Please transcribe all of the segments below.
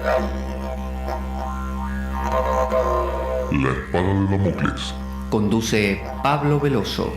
La espada de Damocles. Conduce Pablo Veloso.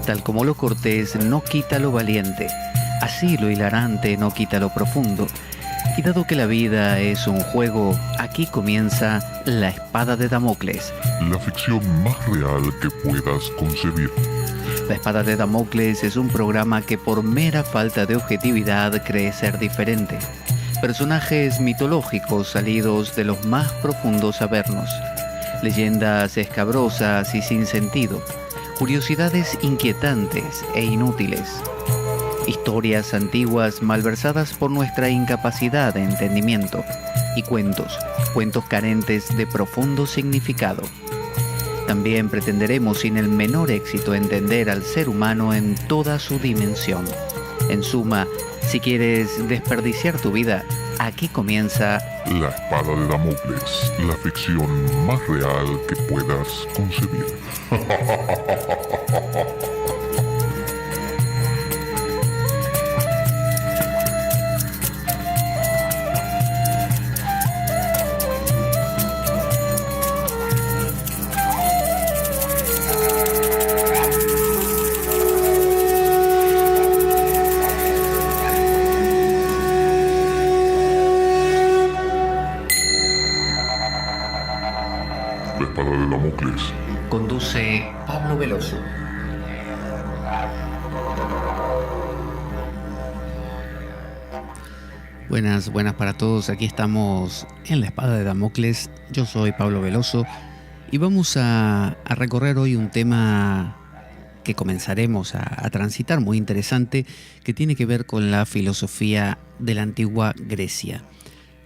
Tal como lo cortés no quita lo valiente, así lo hilarante no quita lo profundo. Y dado que la vida es un juego, aquí comienza La Espada de Damocles. La ficción más real que puedas concebir. La Espada de Damocles es un programa que por mera falta de objetividad cree ser diferente. Personajes mitológicos salidos de los más profundos avernos. Leyendas escabrosas y sin sentido. Curiosidades inquietantes e inútiles. Historias antiguas malversadas por nuestra incapacidad de entendimiento. Y cuentos carentes de profundo significado. También pretenderemos sin el menor éxito entender al ser humano en toda su dimensión. En suma, si quieres desperdiciar tu vida, aquí comienza La Espada de Damocles, la ficción más real que puedas concebir. La Espada de Damocles. Conduce Pablo Veloso. Buenas para todos. Aquí estamos en La Espada de Damocles. Yo soy Pablo Veloso y vamos a recorrer hoy un tema que comenzaremos a transitar, muy interesante, que tiene que ver con la filosofía de la antigua Grecia.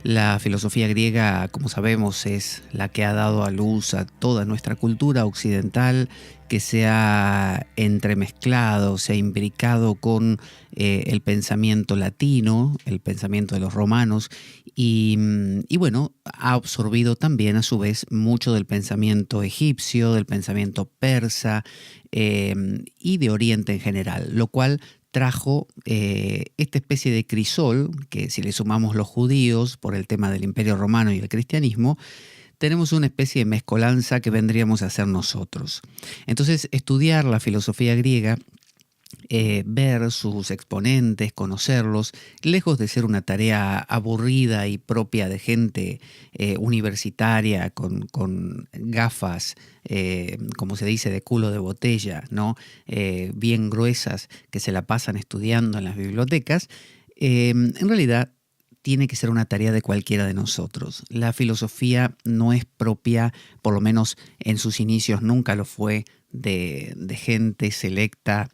La filosofía griega, como sabemos, es la que ha dado a luz a toda nuestra cultura occidental, que se ha entremezclado, se ha imbricado con el pensamiento latino, el pensamiento de los romanos, y bueno, ha absorbido también a su vez mucho del pensamiento egipcio, del pensamiento persa y de Oriente en general, lo cual trajo esta especie de crisol, que si le sumamos los judíos por el tema del Imperio Romano y el cristianismo, tenemos una especie de mezcolanza que vendríamos a hacer nosotros. Entonces, estudiar la filosofía griega, ver sus exponentes, conocerlos, lejos de ser una tarea aburrida y propia de gente universitaria con gafas, como se dice, de culo de botella, ¿no? Bien gruesas, que se la pasan estudiando en las bibliotecas, en realidad tiene que ser una tarea de cualquiera de nosotros. La filosofía no es propia, por lo menos en sus inicios nunca lo fue, de gente selecta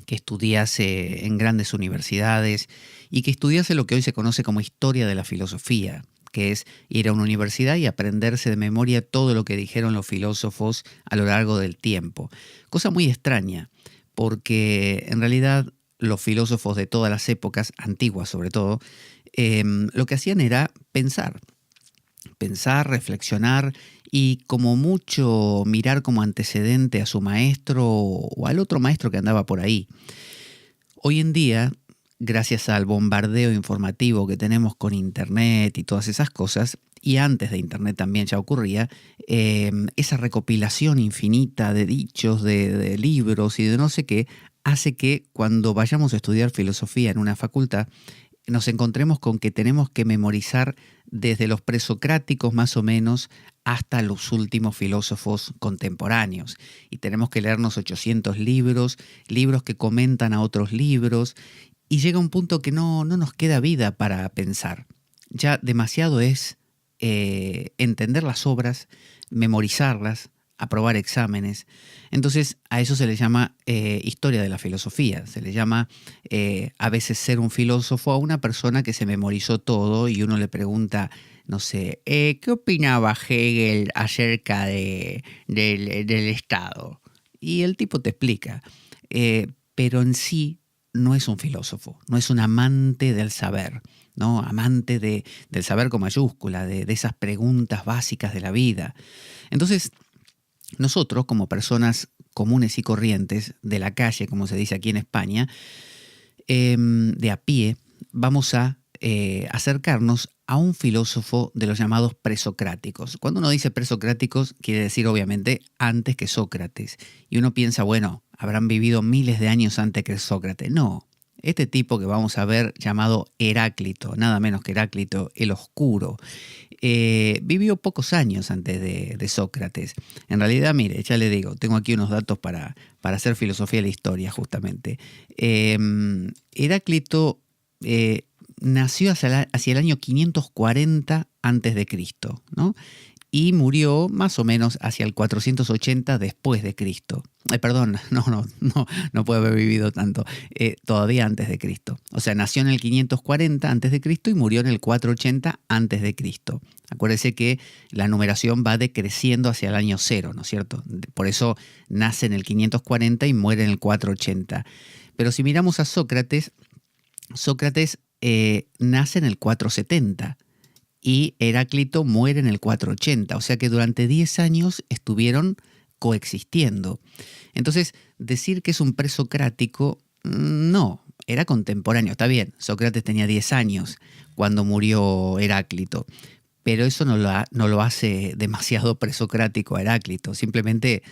que estudiase en grandes universidades y que estudiase lo que hoy se conoce como historia de la filosofía, que es ir a una universidad y aprenderse de memoria todo lo que dijeron los filósofos a lo largo del tiempo. Cosa muy extraña, porque en realidad los filósofos de todas las épocas, antiguas sobre todo, lo que hacían era pensar, reflexionar y como mucho mirar como antecedente a su maestro o al otro maestro que andaba por ahí. Hoy en día, gracias al bombardeo informativo que tenemos con Internet y todas esas cosas, y antes de Internet también ya ocurría, esa recopilación infinita de dichos, de libros y de no sé qué, hace que cuando vayamos a estudiar filosofía en una facultad, nos encontremos con que tenemos que memorizar desde los presocráticos más o menos hasta los últimos filósofos contemporáneos. Y tenemos que leernos 800 libros que comentan a otros libros, y llega un punto que no nos queda vida para pensar. Ya demasiado es entender las obras, memorizarlas, aprobar exámenes. Entonces a eso se le llama historia de la filosofía. Se le llama a veces ser un filósofo a una persona que se memorizó todo y uno le pregunta, no sé, ¿qué opinaba Hegel acerca del Estado? Y el tipo te explica. Pero en sí no es un filósofo, no es un amante del saber, ¿no? Amante del saber con mayúscula, de esas preguntas básicas de la vida. Entonces, nosotros, como personas comunes y corrientes, de la calle, como se dice aquí en España, de a pie, vamos a acercarnos a un filósofo de los llamados presocráticos. Cuando uno dice presocráticos, quiere decir obviamente antes que Sócrates. Y uno piensa, bueno, habrán vivido miles de años antes que Sócrates. No, este tipo que vamos a ver llamado Heráclito, nada menos que Heráclito el Oscuro, vivió pocos años antes de Sócrates. En realidad, mire, ya le digo, tengo aquí unos datos para hacer filosofía de la historia justamente. Heráclito nació hacia el año 540 antes de Cristo, ¿no? Y murió más o menos hacia el 480 después de Cristo. Perdón, no puede haber vivido tanto, todavía antes de Cristo. O sea, nació en el 540 antes de Cristo y murió en el 480 antes de Cristo. Acuérdese que la numeración va decreciendo hacia el año 0, ¿no es cierto? Por eso nace en el 540 y muere en el 480. Pero si miramos a Sócrates nace en el 470. Y Heráclito muere en el 480, o sea que durante 10 años estuvieron coexistiendo. Entonces, decir que es un presocrático, no, era contemporáneo. Está bien, Sócrates tenía 10 años cuando murió Heráclito, pero eso no lo hace demasiado presocrático a Heráclito, simplemente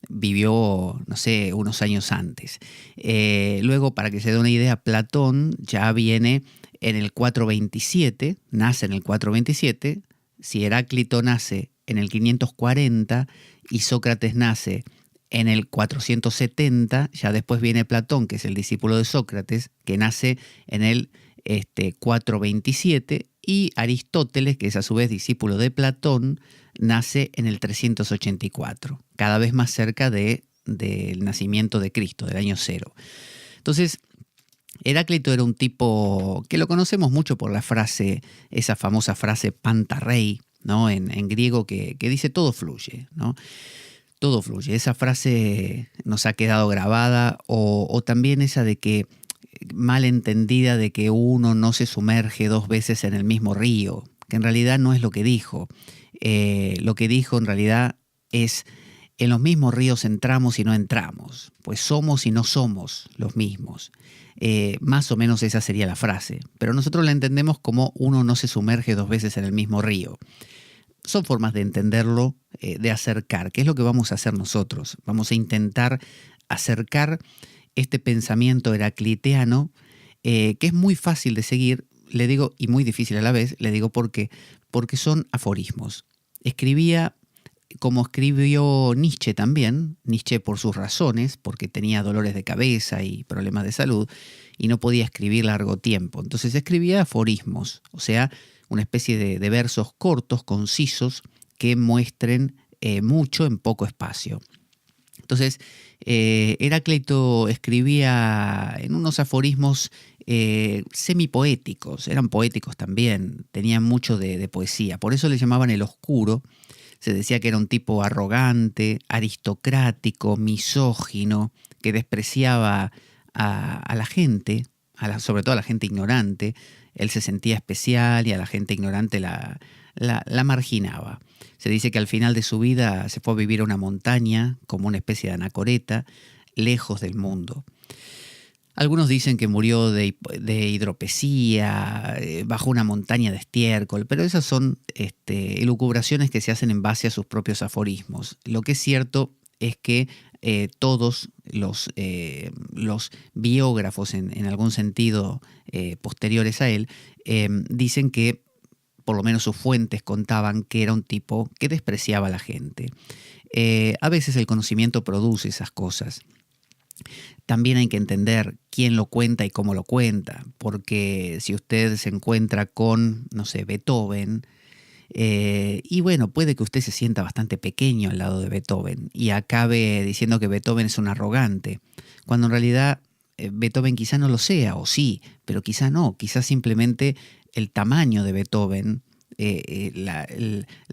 vivió, no sé, unos años antes. Luego, para que se dé una idea, Platón ya viene en el 427, nace en el 427, si Heráclito nace en el 540 y Sócrates nace en el 470, ya después viene Platón, que es el discípulo de Sócrates, que nace en el 427, y Aristóteles, que es a su vez discípulo de Platón, nace en el 384, cada vez más cerca del nacimiento de Cristo, del año 0. Entonces, Heráclito era un tipo que lo conocemos mucho por la frase, esa famosa frase pantarrei, ¿no? En griego que dice todo fluye, ¿no? Todo fluye. Esa frase nos ha quedado grabada, o también esa de que, mal entendida, de que uno no se sumerge 2 veces en el mismo río, que en realidad no es lo que dijo. Lo que dijo en realidad es: en los mismos ríos entramos y no entramos, pues somos y no somos los mismos. Más o menos esa sería la frase, pero nosotros la entendemos como uno no se sumerge 2 veces en el mismo río. Son formas de entenderlo, de acercar, que es lo que vamos a hacer nosotros. Vamos a intentar acercar este pensamiento heracliteano, que es muy fácil de seguir, le digo, y muy difícil a la vez, le digo porque son aforismos. Escribía como escribió Nietzsche también, Nietzsche por sus razones, porque tenía dolores de cabeza y problemas de salud, y no podía escribir largo tiempo. Entonces escribía aforismos, o sea, una especie de versos cortos, concisos, que muestren mucho en poco espacio. Entonces, Heráclito escribía en unos aforismos semipoéticos, eran poéticos también, tenían mucho de poesía, por eso le llamaban el Oscuro. Se decía que era un tipo arrogante, aristocrático, misógino, que despreciaba a la gente, sobre todo a la gente ignorante. Él se sentía especial y a la gente ignorante la marginaba. Se dice que al final de su vida se fue a vivir a una montaña, como una especie de anacoreta, lejos del mundo. Algunos dicen que murió de hidropesía, bajo una montaña de estiércol, pero esas son elucubraciones que se hacen en base a sus propios aforismos. Lo que es cierto es que todos los biógrafos, en algún sentido posteriores a él, dicen que, por lo menos sus fuentes contaban, que era un tipo que despreciaba a la gente. A veces el conocimiento produce esas cosas. También hay que entender quién lo cuenta y cómo lo cuenta, porque si usted se encuentra con, no sé, Beethoven, Y bueno, puede que usted se sienta bastante pequeño al lado de Beethoven y acabe diciendo que Beethoven es un arrogante, cuando en realidad Beethoven quizá no lo sea, o sí, pero quizá no, quizá simplemente el tamaño de Beethoven, la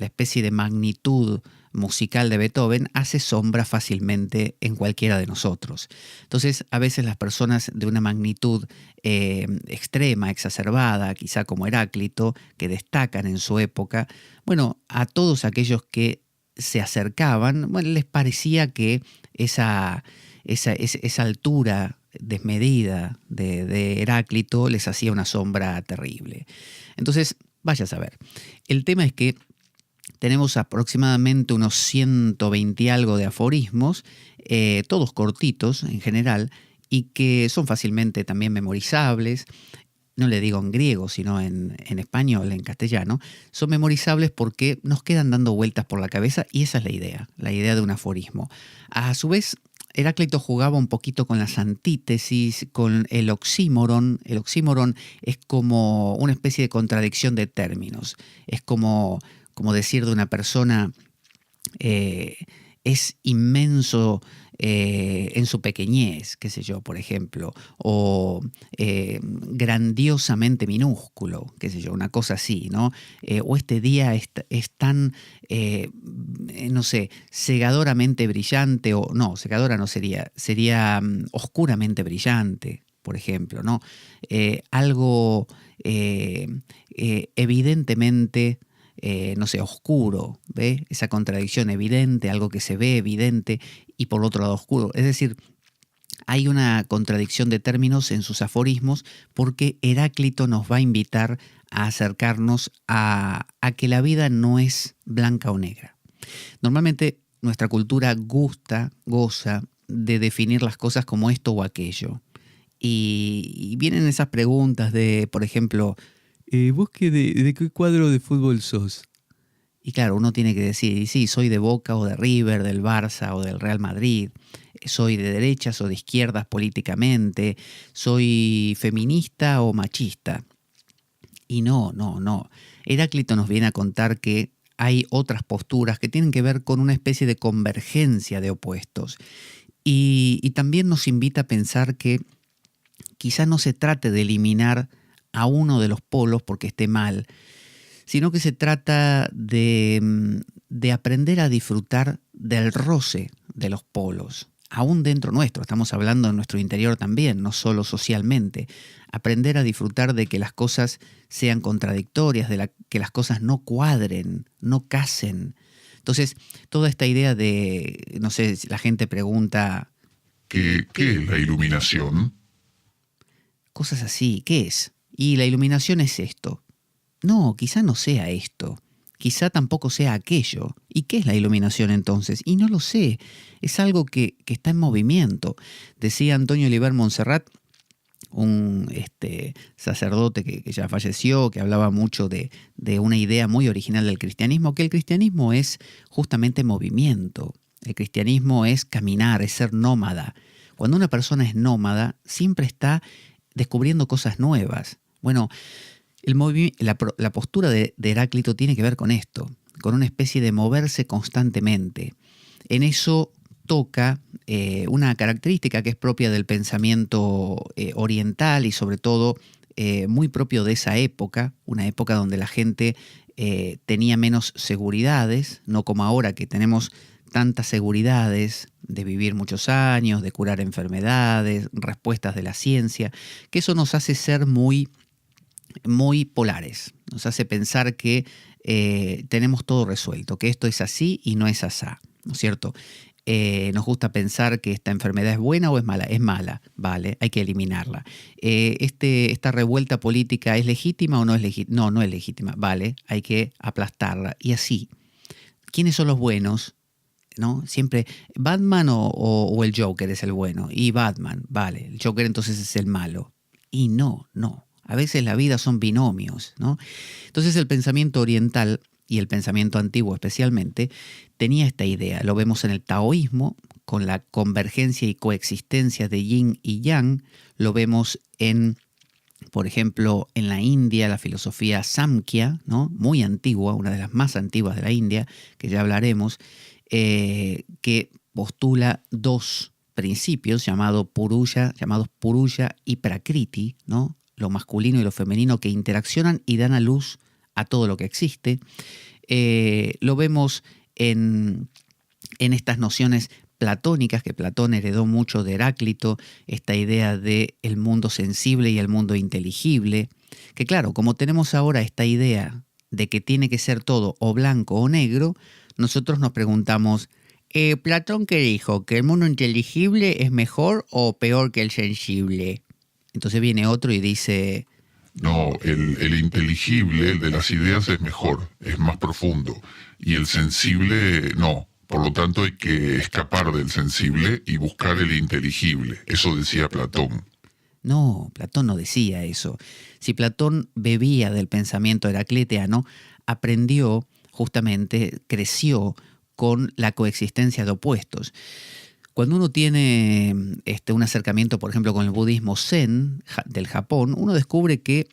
especie de magnitud musical de Beethoven hace sombra fácilmente en cualquiera de nosotros. Entonces, a veces las personas de una magnitud extrema, exacerbada, quizá como Heráclito, que destacan en su época, bueno, a todos aquellos que se acercaban, bueno, les parecía que esa altura desmedida de Heráclito les hacía una sombra terrible. Entonces, vaya a saber. El tema es que tenemos aproximadamente unos 120 y algo de aforismos, todos cortitos en general, y que son fácilmente también memorizables. No le digo en griego, sino en español, en castellano. Son memorizables porque nos quedan dando vueltas por la cabeza y esa es la idea de un aforismo. A su vez, Heráclito jugaba un poquito con las antítesis, con el oxímoron. El oxímoron es como una especie de contradicción de términos. Es como decir de una persona es inmenso en su pequeñez, qué sé yo, por ejemplo, o grandiosamente minúsculo, qué sé yo, una cosa así, ¿no? O este día es tan, no sé, cegadoramente brillante, o no, cegadora no sería oscuramente brillante, por ejemplo, ¿no? Algo evidentemente no sé, oscuro, ¿ve? Esa contradicción evidente, algo que se ve evidente y por otro lado oscuro. Es decir, hay una contradicción de términos en sus aforismos porque Heráclito nos va a invitar a acercarnos a que la vida no es blanca o negra. Normalmente nuestra cultura goza de definir las cosas como esto o aquello. Y vienen esas preguntas de, por ejemplo, ¿vos de qué cuadro de fútbol sos? Y claro, uno tiene que decir, y sí, soy de Boca o de River, del Barça o del Real Madrid, soy de derechas o de izquierdas políticamente, soy feminista o machista. Y no. Heráclito nos viene a contar que hay otras posturas que tienen que ver con una especie de convergencia de opuestos. Y también nos invita a pensar que quizá no se trate de eliminar a uno de los polos porque esté mal, sino que se trata de aprender a disfrutar del roce de los polos, aún dentro nuestro, estamos hablando de nuestro interior también, no solo socialmente, aprender a disfrutar de que las cosas sean contradictorias, que las cosas no cuadren, no casen. Entonces, toda esta idea de, no sé, la gente pregunta, ¿Qué es la iluminación? Cosas así, ¿qué es? Y la iluminación es esto. No, quizá no sea esto. Quizá tampoco sea aquello. ¿Y qué es la iluminación entonces? Y no lo sé. Es algo que está en movimiento. Decía Antonio Oliver Montserrat, un sacerdote que ya falleció, que hablaba mucho de una idea muy original del cristianismo, que el cristianismo es justamente movimiento. El cristianismo es caminar, es ser nómada. Cuando una persona es nómada, siempre está descubriendo cosas nuevas. Bueno, la postura de Heráclito tiene que ver con esto, con una especie de moverse constantemente. En eso toca una característica que es propia del pensamiento oriental y sobre todo muy propio de esa época, una época donde la gente tenía menos seguridades, no como ahora que tenemos tantas seguridades de vivir muchos años, de curar enfermedades, respuestas de la ciencia, que eso nos hace ser muy polares, nos hace pensar que tenemos todo resuelto, que esto es así y no es asá, ¿no es cierto? Nos gusta pensar que esta enfermedad es buena o es mala, vale, hay que eliminarla. Esta revuelta política ¿es legítima o no es legítima? No es legítima, vale, hay que aplastarla. Y así, ¿quiénes son los buenos? ¿No? Siempre Batman o el Joker es el bueno. Y Batman, vale, el Joker entonces es el malo. Y no. A veces la vida son binomios, ¿no? Entonces el pensamiento oriental y el pensamiento antiguo especialmente tenía esta idea. Lo vemos en el taoísmo, con la convergencia y coexistencia de yin y yang. Lo vemos en Por ejemplo, en la India, la filosofía Samkhya, ¿no? Muy antigua, una de las más antiguas de la India, que ya hablaremos, que postula dos principios llamados Purusha y Prakriti, ¿no? Lo masculino y lo femenino, que interaccionan y dan a luz a todo lo que existe. Lo vemos en estas nociones platónicas, que Platón heredó mucho de Heráclito, esta idea de el mundo sensible y el mundo inteligible, que claro, como tenemos ahora esta idea de que tiene que ser todo o blanco o negro, nosotros nos preguntamos, ¿Platón qué dijo? ¿Que el mundo inteligible es mejor o peor que el sensible? Entonces viene otro y dice... No, el inteligible, el de las ideas, es mejor, es más profundo. Y el sensible, no. Por lo tanto, hay que escapar del sensible y buscar el inteligible. Eso decía Platón. No, Platón no decía eso. Si Platón bebía del pensamiento heracliteano, aprendió, justamente, creció con la coexistencia de opuestos. Cuando uno tiene un acercamiento, por ejemplo, con el budismo zen del Japón, uno descubre que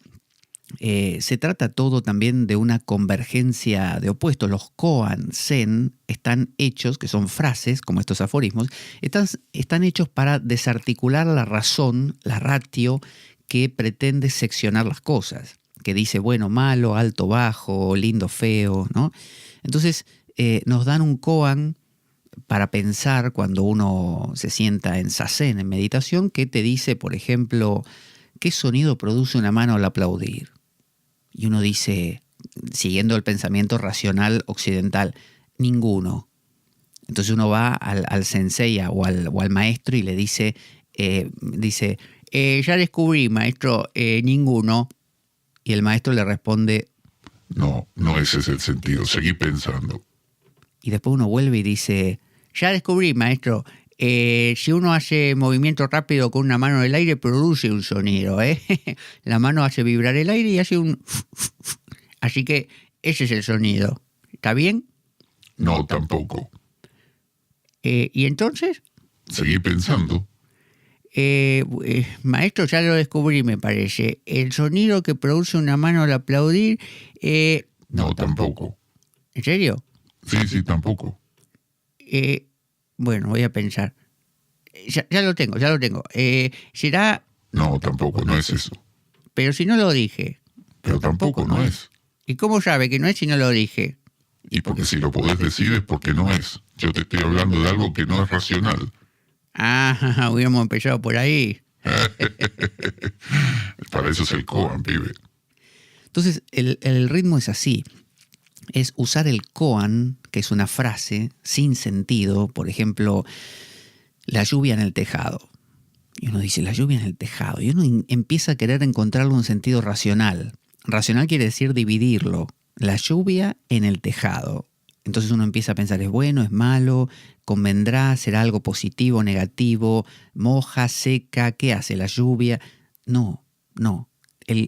se trata todo también de una convergencia de opuestos. Los koan zen están hechos, que son frases, como estos aforismos, están hechos para desarticular la razón, la ratio, que pretende seccionar las cosas, que dice bueno, malo, alto, bajo, lindo, feo, ¿no? Entonces nos dan un koan para pensar cuando uno se sienta en zazen, en meditación, que te dice, por ejemplo, ¿qué sonido produce una mano al aplaudir? Y uno dice, siguiendo el pensamiento racional occidental, ninguno. Entonces uno va al sensei o al maestro y le dice, ya descubrí, maestro, ninguno. Y el maestro le responde, no ese es el sentido, seguí pensando. Y después uno vuelve y dice, ya descubrí, maestro, si uno hace movimiento rápido con una mano en el aire, produce un sonido, ¿eh? La mano hace vibrar el aire y hace un... Así que ese es el sonido. ¿Está bien? No, tampoco. ¿Y entonces? Seguí pensando. Maestro, ya lo descubrí, me parece. El sonido que produce una mano al aplaudir... No, tampoco. ¿En serio? Sí, tampoco. Bueno, voy a pensar. Ya lo tengo. ¿Será...? No, tampoco, no es eso. Pero si no lo dije. Pero tampoco no es. ¿Y cómo sabe que no es si no lo dije? Y porque si lo podés decir es porque no es. Yo te estoy hablando de algo que no es racional. Ah, hubiéramos empezado por ahí. Para eso es el koan, pibe. Entonces, el ritmo es así. Es usar el koan, que es una frase sin sentido. Por ejemplo, la lluvia en el tejado. Y uno dice, la lluvia en el tejado. Y uno empieza a querer encontrarle un sentido racional. Racional quiere decir dividirlo. La lluvia en el tejado. Entonces uno empieza a pensar, ¿es bueno, es malo? ¿Convendrá? ¿Será algo positivo, negativo? ¿Moja, seca? ¿Qué hace la lluvia? No.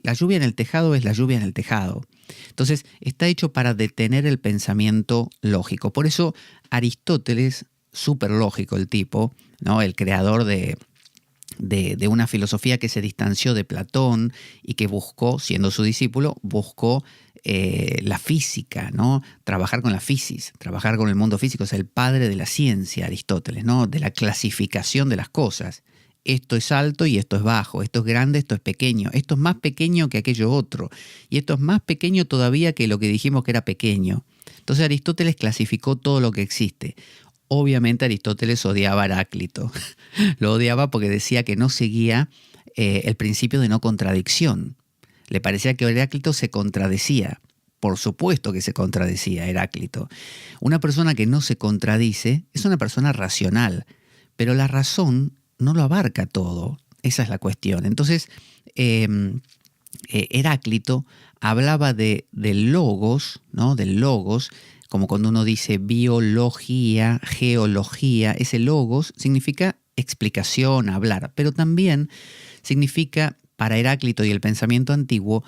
La lluvia en el tejado es la lluvia en el tejado. Entonces está hecho para detener el pensamiento lógico. Por eso Aristóteles, súper lógico el tipo, ¿no? El creador de una filosofía que se distanció de Platón y que buscó, siendo su discípulo, la física, ¿no? Trabajar con la fisis, trabajar con el mundo físico. Es el padre de la ciencia, Aristóteles, ¿no? De la clasificación de las cosas. Esto es alto y esto es bajo, esto es grande, esto es pequeño, esto es más pequeño que aquello otro, y esto es más pequeño todavía que lo que dijimos que era pequeño. Entonces Aristóteles clasificó todo lo que existe. Obviamente Aristóteles odiaba a Heráclito. Lo odiaba porque decía que no seguía el principio de no contradicción. Le parecía que Heráclito se contradecía. Por supuesto que se contradecía Heráclito. Una persona que no se contradice es una persona racional, pero la razón no lo abarca todo. Esa es la cuestión. Entonces, Heráclito hablaba del logos, ¿no? Del logos, como cuando uno dice biología, geología. Ese logos significa explicación, hablar, pero también significa, para Heráclito y el pensamiento antiguo,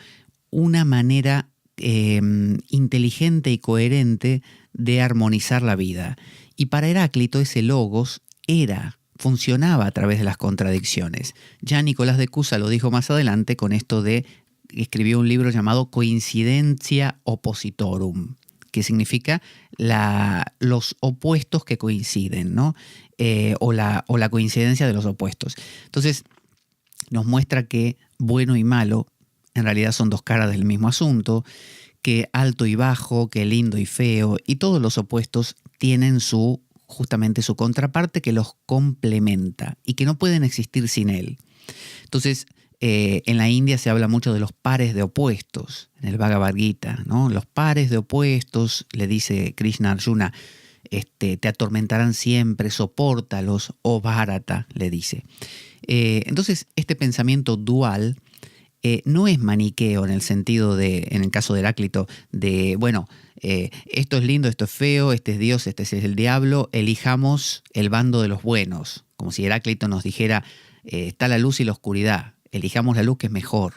una manera inteligente y coherente de armonizar la vida. Y para Heráclito ese logos era funcionaba a través de las contradicciones. Ya Nicolás de Cusa lo dijo más adelante con esto de, escribió un libro llamado Coincidentia Oppositorum, que significa los opuestos que coinciden, ¿no? O la coincidencia de los opuestos. Entonces, nos muestra que bueno y malo en realidad son dos caras del mismo asunto, que alto y bajo, que lindo y feo, y todos los opuestos tienen justamente su contraparte que los complementa y que no pueden existir sin él. Entonces, en la India se habla mucho de los pares de opuestos, en el Bhagavad Gita, ¿no? Los pares de opuestos, le dice Krishna a Arjuna, te atormentarán siempre, sopórtalos, oh Bharata, le dice. Entonces, este pensamiento dual no es maniqueo en el sentido de, en el caso de Heráclito, de, bueno, esto es lindo, esto es feo, este es Dios, este es el diablo, elijamos el bando de los buenos. Como si Heráclito nos dijera, está la luz y la oscuridad, elijamos la luz que es mejor.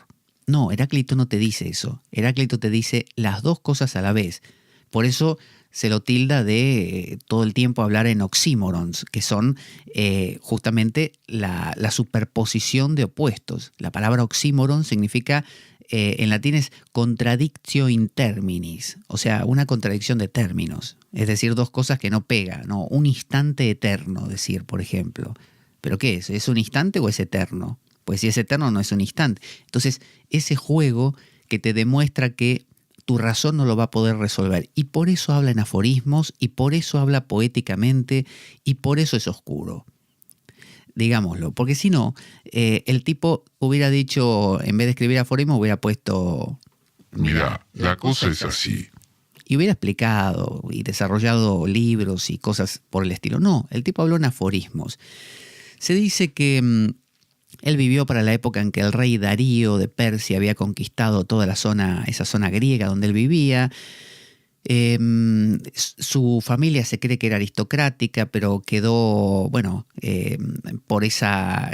No, Heráclito no te dice eso. Heráclito te dice las dos cosas a la vez. Por eso se lo tilda de todo el tiempo hablar en oxímorons, que son justamente la superposición de opuestos. La palabra oxímoron significa, en latín es contradictio in terminis, o sea, una contradicción de términos, es decir, dos cosas que no pegan, ¿no? Un instante eterno, decir, por ejemplo. ¿Pero qué es? ¿Es un instante o es eterno? Pues si es eterno no es un instante. Entonces, ese juego que te demuestra que tu razón no lo va a poder resolver. Y por eso habla en aforismos, y por eso habla poéticamente, y por eso es oscuro. Digámoslo, porque si no, el tipo hubiera dicho, en vez de escribir aforismos, hubiera puesto... Mira, la cosa es así. Y hubiera explicado y desarrollado libros y cosas por el estilo. No, el tipo habló en aforismos. Se dice que... él vivió para la época en que el rey Darío de Persia había conquistado toda esa zona griega donde él vivía. Su familia se cree que era aristocrática, pero quedó, por esa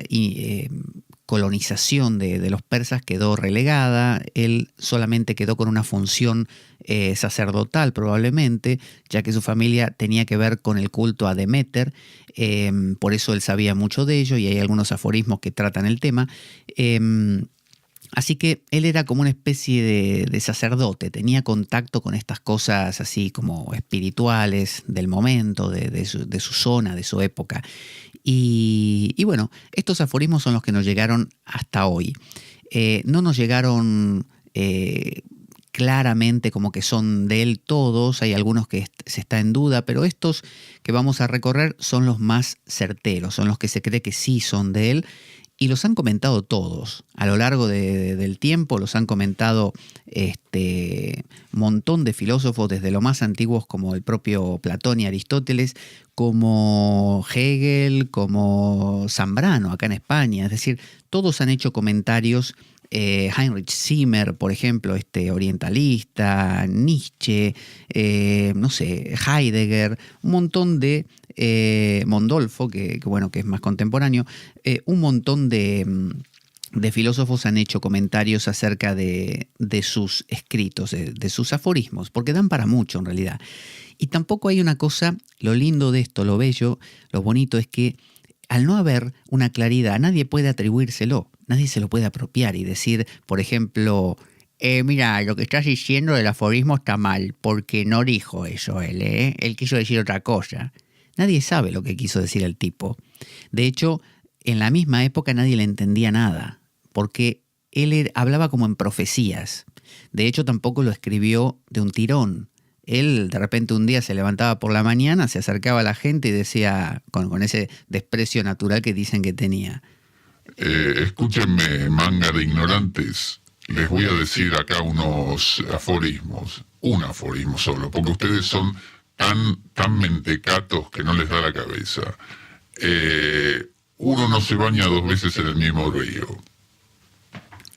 colonización de los persas, quedó relegada. Él solamente quedó con una función sacerdotal probablemente, ya que su familia tenía que ver con el culto a Deméter. Por eso él sabía mucho de ello y hay algunos aforismos que tratan el tema. Así que él era como una especie de sacerdote, tenía contacto con estas cosas así como espirituales del momento, de su zona, de su época. Y bueno, estos aforismos son los que nos llegaron hasta hoy. No nos llegaron claramente como que son de él todos, hay algunos que se está en duda, pero estos que vamos a recorrer son los más certeros, son los que se cree que sí son de él. Y los han comentado todos, a lo largo del tiempo los han comentado montón de filósofos, desde los más antiguos como el propio Platón y Aristóteles, como Hegel, como Zambrano acá en España. Es decir, todos han hecho comentarios, Heinrich Zimmer, por ejemplo, orientalista, Nietzsche, Heidegger, un montón de... Mondolfo, que es más contemporáneo, un montón de filósofos han hecho comentarios acerca de sus escritos, de sus aforismos, porque dan para mucho en realidad. Y tampoco hay una cosa, lo lindo de esto, lo bello, lo bonito es que al no haber una claridad, nadie puede atribuírselo, nadie se lo puede apropiar y decir, por ejemplo... mira, lo que estás diciendo del aforismo está mal, porque no dijo eso él, él quiso decir otra cosa. Nadie sabe lo que quiso decir el tipo. De hecho, en la misma época nadie le entendía nada, porque él hablaba como en profecías. De hecho, tampoco lo escribió de un tirón. Él de repente un día se levantaba por la mañana, se acercaba a la gente y decía, con ese desprecio natural que dicen que tenía. Escúchenme, manga de ignorantes. Les voy a decir acá unos aforismos. Un aforismo solo, porque ustedes son... tan mentecatos que no les da la cabeza. Uno no se baña dos veces en el mismo río.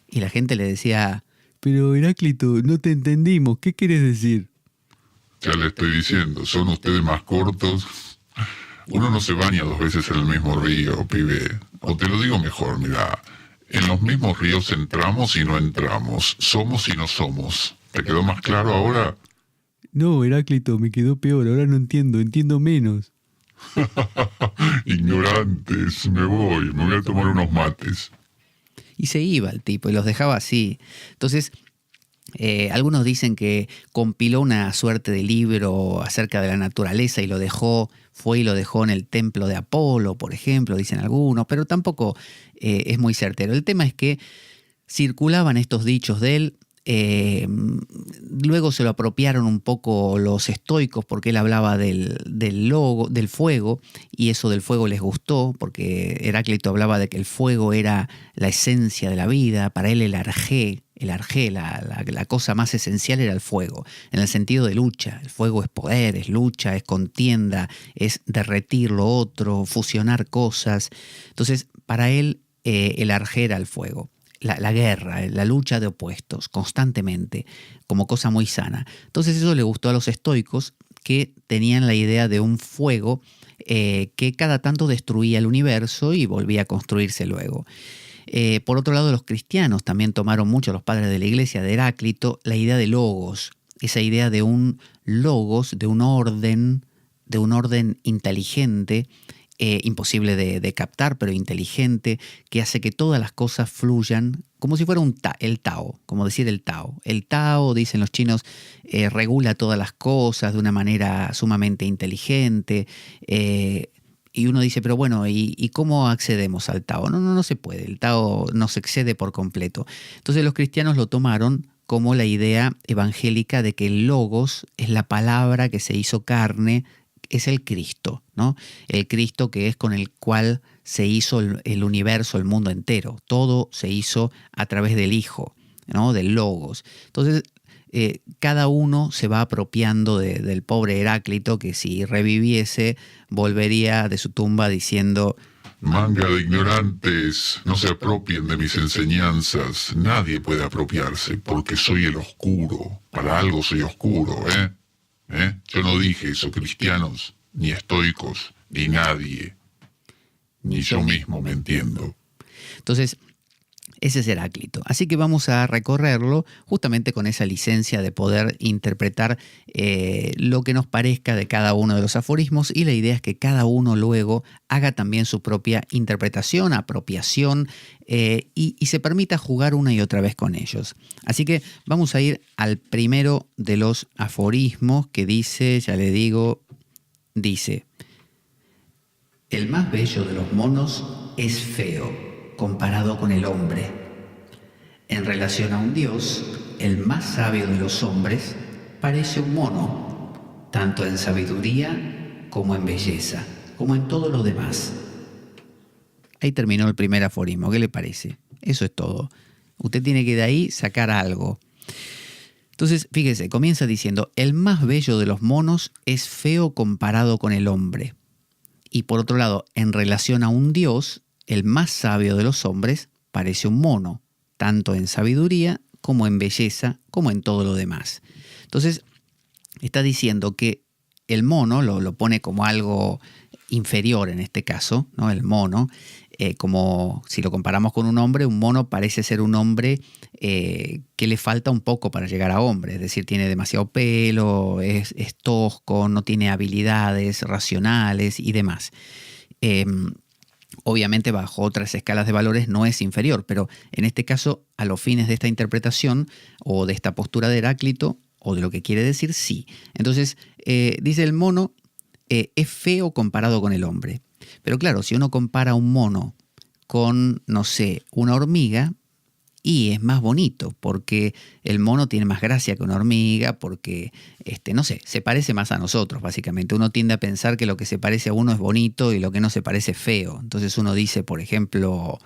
Y la gente le decía, pero Heráclito, no te entendimos, ¿qué quieres decir? Ya le estoy diciendo, son ustedes más cortos. Uno no se baña dos veces en el mismo río, pibe. O te lo digo mejor, mira, en los mismos ríos entramos y no entramos, somos y no somos. ¿Te quedó más claro ahora? No, Heráclito, me quedó peor, ahora no entiendo menos. Ignorantes, me voy a tomar unos mates. Y se iba el tipo y los dejaba así. Entonces, algunos dicen que compiló una suerte de libro acerca de la naturaleza y fue y lo dejó en el templo de Apolo, por ejemplo, dicen algunos, pero tampoco es muy certero. El tema es que circulaban estos dichos de él. Luego se lo apropiaron un poco los estoicos porque él hablaba del fuego, y eso del fuego les gustó porque Heráclito hablaba de que el fuego era la esencia de la vida. Para él el arjé, la cosa más esencial era el fuego, en el sentido de lucha. El fuego es poder, es lucha, es contienda, es derretir lo otro, fusionar cosas. Entonces, para él el arjé era el fuego. La guerra, la lucha de opuestos, constantemente, como cosa muy sana. Entonces eso le gustó a los estoicos, que tenían la idea de un fuego que cada tanto destruía el universo y volvía a construirse luego. Por otro lado, los cristianos también tomaron mucho, los padres de la iglesia, de Heráclito, la idea de logos, esa idea de un logos, de un orden inteligente, imposible de captar, pero inteligente, que hace que todas las cosas fluyan como si fuera el Tao, como decir el Tao. El Tao, dicen los chinos, regula todas las cosas de una manera sumamente inteligente. Y uno dice, pero bueno, ¿y cómo accedemos al Tao? No se puede, el Tao nos excede por completo. Entonces los cristianos lo tomaron como la idea evangélica de que el logos es la palabra que se hizo carne, es el Cristo, ¿no? El Cristo que es con el cual se hizo el universo, el mundo entero. Todo se hizo a través del Hijo, ¿no? Del Logos. Entonces, cada uno se va apropiando del pobre Heráclito, que si reviviese volvería de su tumba diciendo: manga de ignorantes, no se apropien de mis enseñanzas. Nadie puede apropiarse porque soy el oscuro. Para algo soy oscuro, ¿eh? Yo no dije eso, cristianos, ni estoicos, ni nadie. Ni yo mismo me entiendo. Entonces, ese es Heráclito. Así que vamos a recorrerlo justamente con esa licencia de poder interpretar lo que nos parezca de cada uno de los aforismos, y la idea es que cada uno luego haga también su propia interpretación, apropiación, y se permita jugar una y otra vez con ellos. Así que vamos a ir al primero de los aforismos, que dice, ya le digo, dice: el más bello de los monos es feo comparado con el hombre. En relación a un dios, el más sabio de los hombres parece un mono, tanto en sabiduría como en belleza, como en todo lo demás. Ahí terminó el primer aforismo. ¿Qué le parece? Eso es todo. Usted tiene que de ahí sacar algo. Entonces, fíjese, comienza diciendo: el más bello de los monos es feo comparado con el hombre. Y por otro lado, en relación a un dios, el más sabio de los hombres parece un mono, tanto en sabiduría como en belleza, como en todo lo demás. Entonces, está diciendo que el mono lo pone como algo inferior en este caso, ¿no? El mono, como si lo comparamos con un hombre, un mono parece ser un hombre que le falta un poco para llegar a hombre, es decir, tiene demasiado pelo, es tosco, no tiene habilidades racionales y demás. Obviamente bajo otras escalas de valores no es inferior, pero en este caso, a los fines de esta interpretación o de esta postura de Heráclito, o de lo que quiere decir, sí. Entonces, dice el mono es feo comparado con el hombre. Pero claro, si uno compara un mono con, no sé, una hormiga, y es más bonito, porque el mono tiene más gracia que una hormiga, porque, no sé, se parece más a nosotros, básicamente. Uno tiende a pensar que lo que se parece a uno es bonito y lo que no se parece es feo. Entonces uno dice, por ejemplo,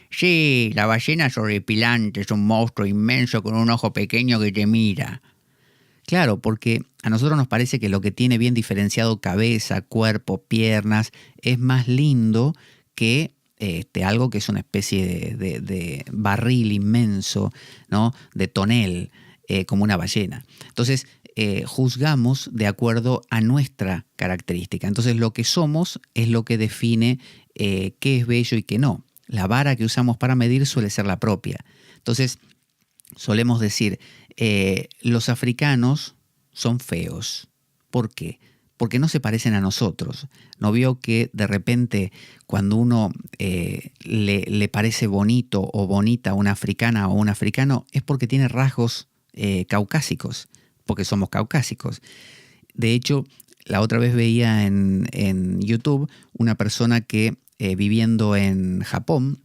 sí, la ballena es horripilante, es un monstruo inmenso con un ojo pequeño que te mira. Claro, porque a nosotros nos parece que lo que tiene bien diferenciado cabeza, cuerpo, piernas, es más lindo que algo que es una especie de barril inmenso, ¿no? De tonel, como una ballena. Entonces, juzgamos de acuerdo a nuestra característica. Entonces, lo que somos es lo que define qué es bello y qué no. La vara que usamos para medir suele ser la propia. Entonces, solemos decir, los africanos son feos. ¿Por qué? porque no se parecen a nosotros. ¿No vio que de repente cuando uno le parece bonito o bonita a una africana o un africano es porque tiene rasgos caucásicos, porque somos caucásicos? De hecho, la otra vez veía en YouTube una persona que viviendo en Japón,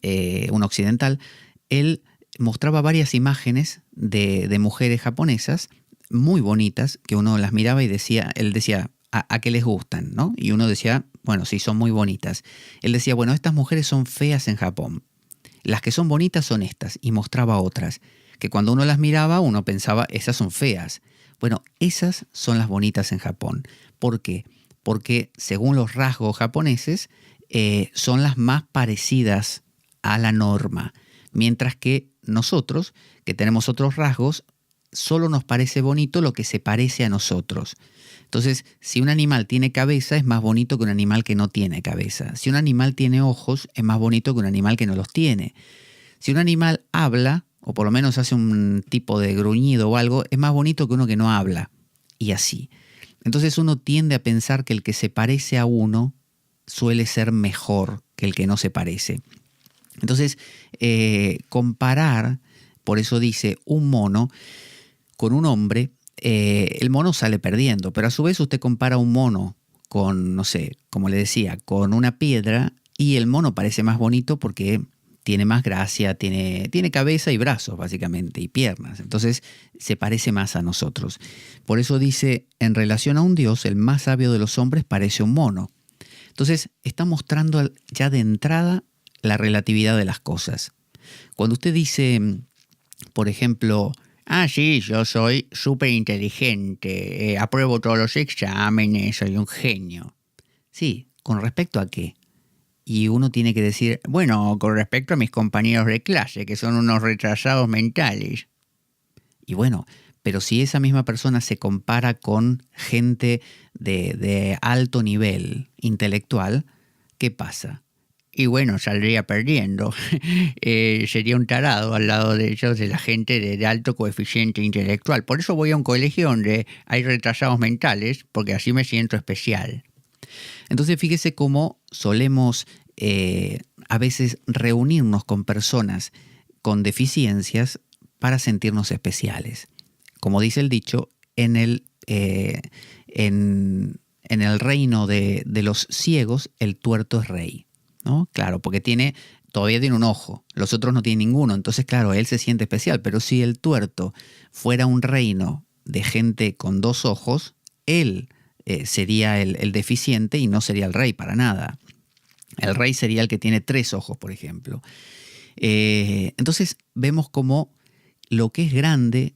un occidental, él mostraba varias imágenes de mujeres japonesas muy bonitas, que uno las miraba y él decía, ¿a qué les gustan?, ¿no? Y uno decía, bueno, sí, son muy bonitas. Él decía, bueno, estas mujeres son feas en Japón. Las que son bonitas son estas, y mostraba otras, que cuando uno las miraba, uno pensaba, esas son feas. Bueno, esas son las bonitas en Japón. ¿Por qué? Porque según los rasgos japoneses, son las más parecidas a la norma, mientras que nosotros, que tenemos otros rasgos, solo nos parece bonito lo que se parece a nosotros. Entonces, si un animal tiene cabeza, es más bonito que un animal que no tiene cabeza. Si un animal tiene ojos, es más bonito que un animal que no los tiene. Si un animal habla, o por lo menos hace un tipo de gruñido o algo, es más bonito que uno que no habla. Y así. Entonces uno tiende a pensar que el que se parece a uno suele ser mejor que el que no se parece. Entonces, comparar, por eso dice, un mono con un hombre, el mono sale perdiendo, pero a su vez usted compara un mono con, no sé, como le decía, con una piedra, y el mono parece más bonito porque tiene más gracia, tiene cabeza y brazos básicamente, y piernas. Entonces se parece más a nosotros. Por eso dice, en relación a un Dios, el más sabio de los hombres parece un mono. Entonces está mostrando ya de entrada la relatividad de las cosas. Cuando usted dice, por ejemplo, sí, yo soy súper inteligente, apruebo todos los exámenes, soy un genio. Sí, ¿con respecto a qué? Y uno tiene que decir, bueno, con respecto a mis compañeros de clase, que son unos retrasados mentales. Y bueno, pero si esa misma persona se compara con gente de alto nivel intelectual, ¿qué pasa? Y bueno, saldría perdiendo. Sería un tarado al lado de ellos, de la gente de alto coeficiente intelectual. Por eso voy a un colegio donde hay retrasados mentales, porque así me siento especial. Entonces fíjese cómo solemos a veces reunirnos con personas con deficiencias para sentirnos especiales. Como dice el dicho, en el reino de los ciegos el tuerto es rey, ¿no? Claro, porque todavía tiene un ojo, los otros no tienen ninguno, entonces claro, él se siente especial, pero si el tuerto fuera un reino de gente con dos ojos, él sería el deficiente y no sería el rey para nada. El rey sería el que tiene 3 ojos, por ejemplo. Entonces vemos cómo lo que es grande,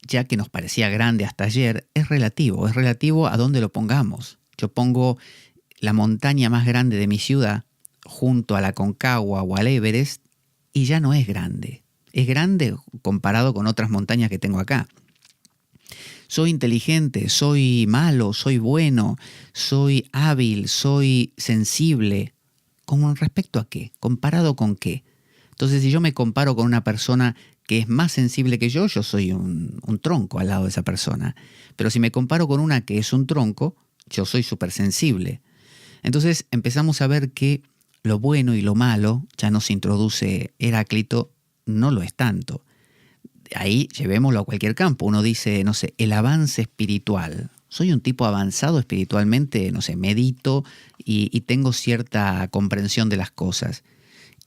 ya que nos parecía grande hasta ayer, es relativo a dónde lo pongamos. Yo pongo la montaña más grande de mi ciudad junto a la Aconcagua o al Everest y ya no es grande. Es grande comparado con otras montañas que tengo acá. Soy inteligente, soy malo, soy bueno, soy hábil, soy sensible. ¿Con respecto a qué? ¿Comparado con qué? Entonces, si yo me comparo con una persona que es más sensible que yo soy un tronco al lado de esa persona. Pero si me comparo con una que es un tronco, yo soy súper sensible. Entonces empezamos a ver que lo bueno y lo malo, ya nos introduce Heráclito, no lo es tanto. Ahí llevémoslo a cualquier campo. Uno dice, no sé, el avance espiritual. Soy un tipo avanzado espiritualmente, no sé, medito y tengo cierta comprensión de las cosas.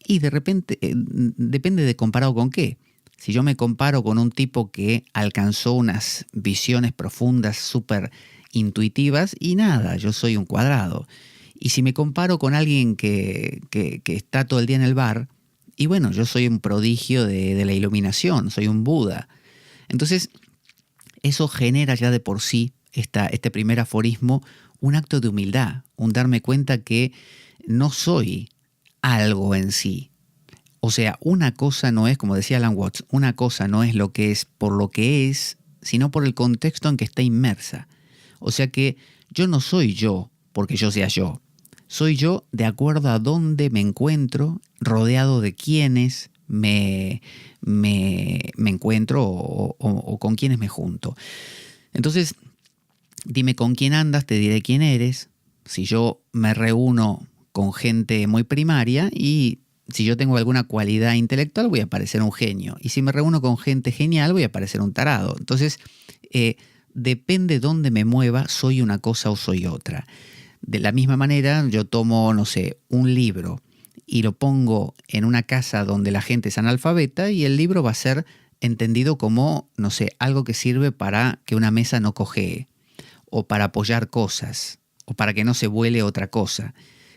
Y de repente, depende de comparado con qué. Si yo me comparo con un tipo que alcanzó unas visiones profundas, súper intuitivas, y nada, yo soy un cuadrado. Y si me comparo con alguien que está todo el día en el bar, y bueno, yo soy un prodigio de la iluminación, soy un Buda. Entonces, eso genera ya de por sí, este primer aforismo, un acto de humildad, un darme cuenta que no soy algo en sí. O sea, una cosa no es, como decía Alan Watts, una cosa no es lo que es por lo que es, sino por el contexto en que está inmersa. O sea que yo no soy yo porque yo sea yo. Soy yo de acuerdo a dónde me encuentro, rodeado de quienes me encuentro o con quienes me junto. Entonces, Dime con quién andas, te diré quién eres. Si yo me reúno con gente muy primaria y si yo tengo alguna cualidad intelectual, voy a parecer un genio. Y si me reúno con gente genial, voy a parecer un tarado. Entonces, depende dónde me mueva, soy una cosa o soy otra. De la misma manera, yo tomo, no sé, un libro y lo pongo en una casa donde la gente es analfabeta y el libro va a ser entendido como, no sé, algo que sirve para que una mesa no cojee, o para apoyar cosas, o para que no se vuele otra cosa.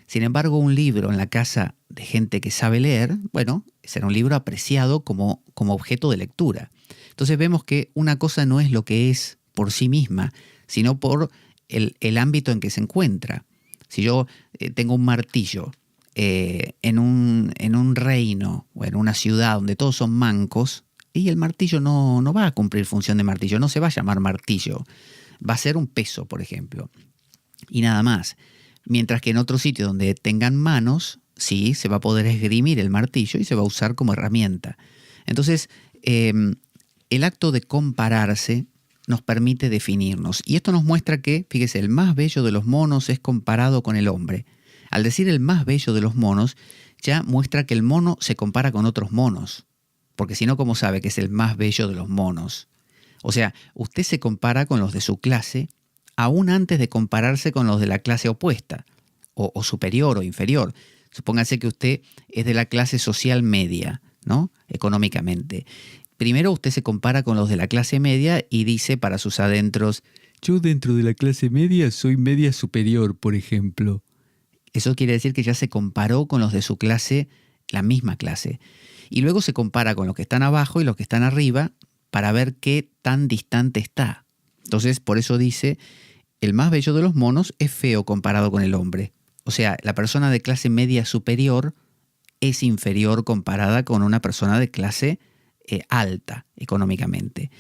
Sin embargo, un libro en la casa de gente que sabe leer, bueno, será un libro apreciado como objeto de lectura. Entonces vemos que una cosa no es lo que es por sí misma, sino por el ámbito en que se encuentra. Si yo tengo un martillo en un reino o en una ciudad donde todos son mancos, y el martillo no va a cumplir función de martillo, no se va a llamar martillo, va a ser un peso, por ejemplo, y nada más. Mientras que en otro sitio donde tengan manos, sí, se va a poder esgrimir el martillo y se va a usar como herramienta. Entonces, el acto de compararse nos permite definirnos. Y esto nos muestra que, fíjese, el más bello de los monos es comparado con el hombre. Al decir el más bello de los monos, ya muestra que el mono se compara con otros monos. Porque si no, ¿cómo sabe que es el más bello de los monos? O sea, usted se compara con los de su clase aún antes de compararse con los de la clase opuesta, o superior o inferior. Supóngase que usted es de la clase social media, ¿no? Económicamente. Primero usted se compara con los de la clase media y dice para sus adentros: yo dentro de la clase media soy media superior, por ejemplo. Eso quiere decir que ya se comparó con los de su clase, la misma clase. Y luego se compara con los que están abajo y los que están arriba para ver qué tan distante está. Entonces, por eso dice, el más bello de los monos es feo comparado con el hombre. O sea, la persona de clase media superior es inferior comparada con una persona de clase alta económicamente.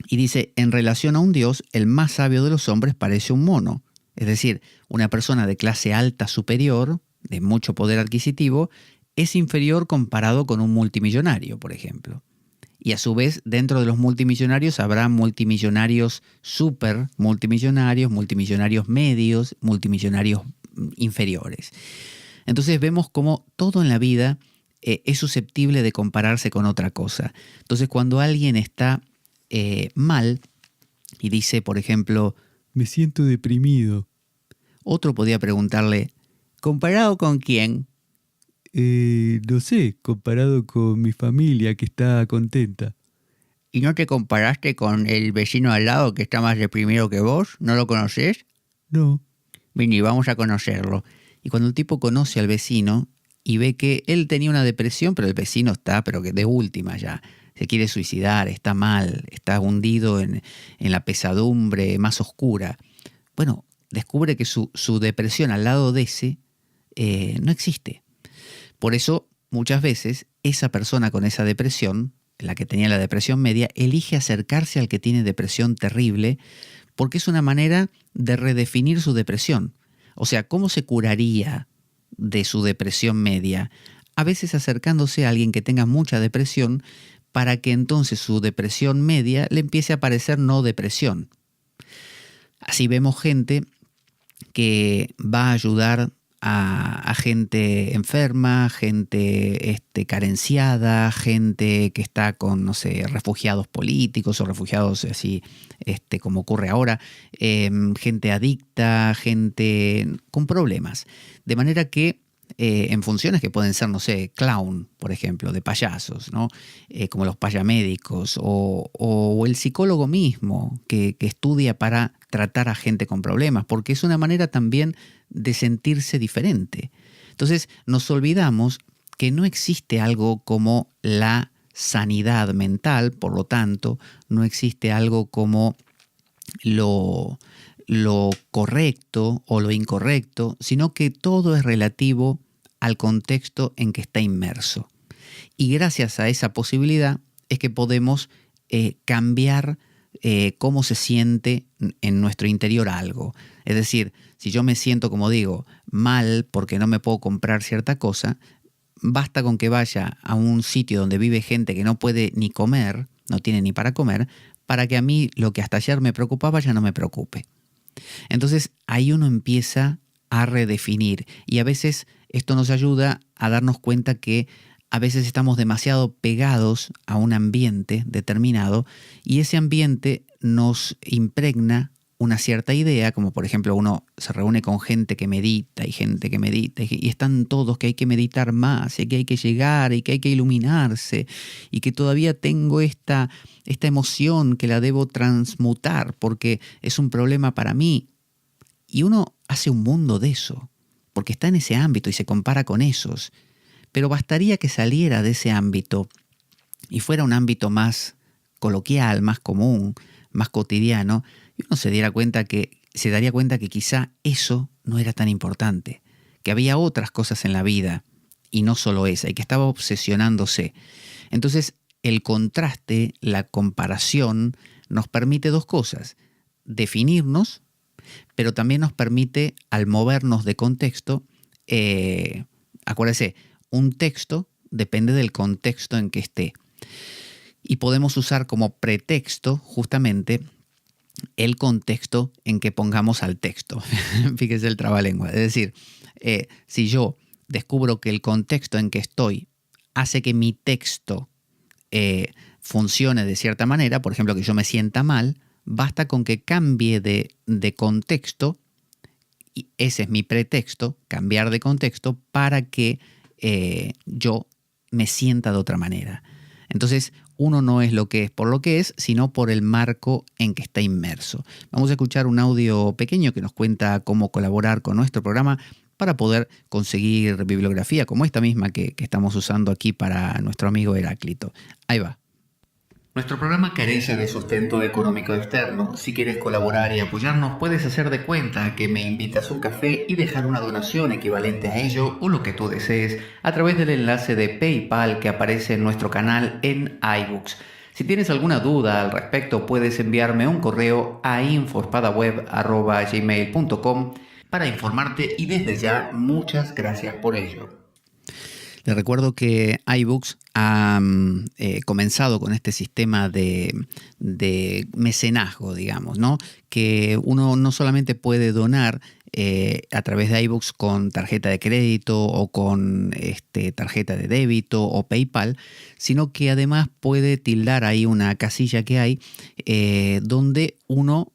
Y dice, en relación a un dios, el más sabio de los hombres parece un mono. Es decir, una persona de clase alta superior, de mucho poder adquisitivo, es inferior comparado con un multimillonario, por ejemplo. Y a su vez, dentro de los multimillonarios habrá multimillonarios super multimillonarios, multimillonarios medios, multimillonarios inferiores. Entonces vemos cómo todo en la vida es susceptible de compararse con otra cosa. Entonces cuando alguien está mal y dice, por ejemplo, me siento deprimido, otro podría preguntarle, ¿comparado con quién? No sé, comparado con mi familia que está contenta. ¿Y no te comparaste con el vecino al lado que está más deprimido que vos? ¿No lo conoces? No. Vení, vamos a conocerlo. Y cuando el tipo conoce al vecino y ve que él tenía una depresión, pero el vecino está, pero que de última ya, se quiere suicidar, está mal, está hundido en la pesadumbre más oscura. Bueno, descubre que su depresión al lado de ese no existe. Por eso, muchas veces, esa persona con esa depresión, la que tenía la depresión media, elige acercarse al que tiene depresión terrible porque es una manera de redefinir su depresión. O sea, ¿cómo se curaría de su depresión media? A veces acercándose a alguien que tenga mucha depresión para que entonces su depresión media le empiece a parecer no depresión. Así vemos gente que va a ayudar a gente enferma, gente carenciada, gente que está con, no sé, refugiados políticos o refugiados así, como ocurre ahora, gente adicta, gente con problemas. De manera que en funciones que pueden ser, no sé, clown, por ejemplo, de payasos, ¿no? Como los payamédicos, o el psicólogo mismo que estudia para tratar a gente con problemas, porque es una manera también de sentirse diferente. Entonces nos olvidamos que no existe algo como la sanidad mental, por lo tanto, no existe algo como lo correcto o lo incorrecto, sino que todo es relativo al contexto en que está inmerso. Y gracias a esa posibilidad es que podemos cambiar cómo se siente en nuestro interior algo. Es decir, si yo me siento, como digo, mal porque no me puedo comprar cierta cosa, basta con que vaya a un sitio donde vive gente que no puede ni comer, no tiene ni para comer, para que a mí lo que hasta ayer me preocupaba ya no me preocupe. Entonces ahí uno empieza a redefinir y a veces esto nos ayuda a darnos cuenta que a veces estamos demasiado pegados a un ambiente determinado y ese ambiente nos impregna una cierta idea, como por ejemplo uno se reúne con gente que medita y gente que medita y están todos que hay que meditar más y que hay que llegar y que hay que iluminarse y que todavía tengo esta emoción que la debo transmutar porque es un problema para mí. Y uno hace un mundo de eso, porque está en ese ámbito y se compara con esos. Pero bastaría que saliera de ese ámbito y fuera un ámbito más coloquial, más común, más cotidiano, y uno se daría cuenta que quizá eso no era tan importante, que había otras cosas en la vida y no solo esa, y que estaba obsesionándose. Entonces, el contraste, la comparación, nos permite dos cosas: definirnos, pero también nos permite, al movernos de contexto, acuérdese, un texto depende del contexto en que esté. Y podemos usar como pretexto justamente el contexto en que pongamos al texto. Fíjese el trabalengua. Es decir, si yo descubro que el contexto en que estoy hace que mi texto funcione de cierta manera, por ejemplo, que yo me sienta mal, basta con que cambie de contexto, y ese es mi pretexto, cambiar de contexto para que yo me sienta de otra manera. Entonces, uno no es lo que es por lo que es, sino por el marco en que está inmerso. Vamos a escuchar un audio pequeño que nos cuenta cómo colaborar con nuestro programa para poder conseguir bibliografía como esta misma que estamos usando aquí para nuestro amigo Heráclito. Ahí va. Nuestro programa carece de sustento económico externo. Si quieres colaborar y apoyarnos, puedes hacer de cuenta que me invitas a un café y dejar una donación equivalente a ello o lo que tú desees a través del enlace de PayPal que aparece en nuestro canal en iBooks. Si tienes alguna duda al respecto, puedes enviarme un correo a infospadaweb@gmail.com para informarte y desde ya muchas gracias por ello. Les recuerdo que iBooks ha comenzado con este sistema de mecenazgo, digamos, ¿no? Que uno no solamente puede donar a través de iBooks con tarjeta de crédito o con tarjeta de débito o PayPal, sino que además puede tildar ahí una casilla que hay donde uno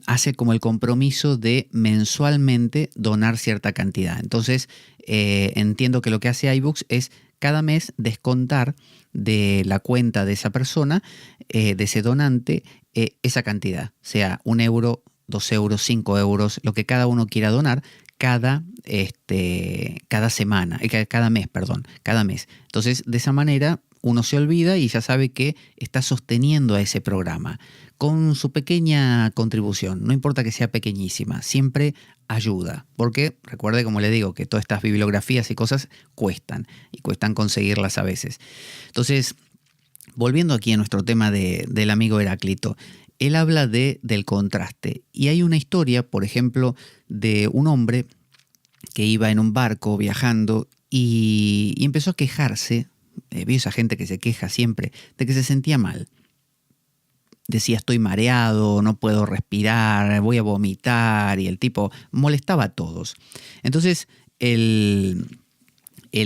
hace como el compromiso de mensualmente donar cierta cantidad. Entonces, entiendo que lo que hace iBooks es cada mes descontar de la cuenta de esa persona, de ese donante, esa cantidad, sea 1 euro, 2 euros, 5 euros, lo que cada uno quiera donar cada semana, cada mes. Entonces, de esa manera uno se olvida y ya sabe que está sosteniendo a ese programa con su pequeña contribución. No importa que sea pequeñísima, siempre ayuda. Porque recuerde, como le digo, que todas estas bibliografías y cosas cuestan y cuestan conseguirlas a veces. Entonces, volviendo aquí a nuestro tema del amigo Heráclito, él habla del contraste. Y hay una historia, por ejemplo, de un hombre que iba en un barco viajando y empezó a quejarse. Vio esa gente que se queja siempre de que se sentía mal. Decía, estoy mareado, no puedo respirar, voy a vomitar, y el tipo molestaba a todos. Entonces el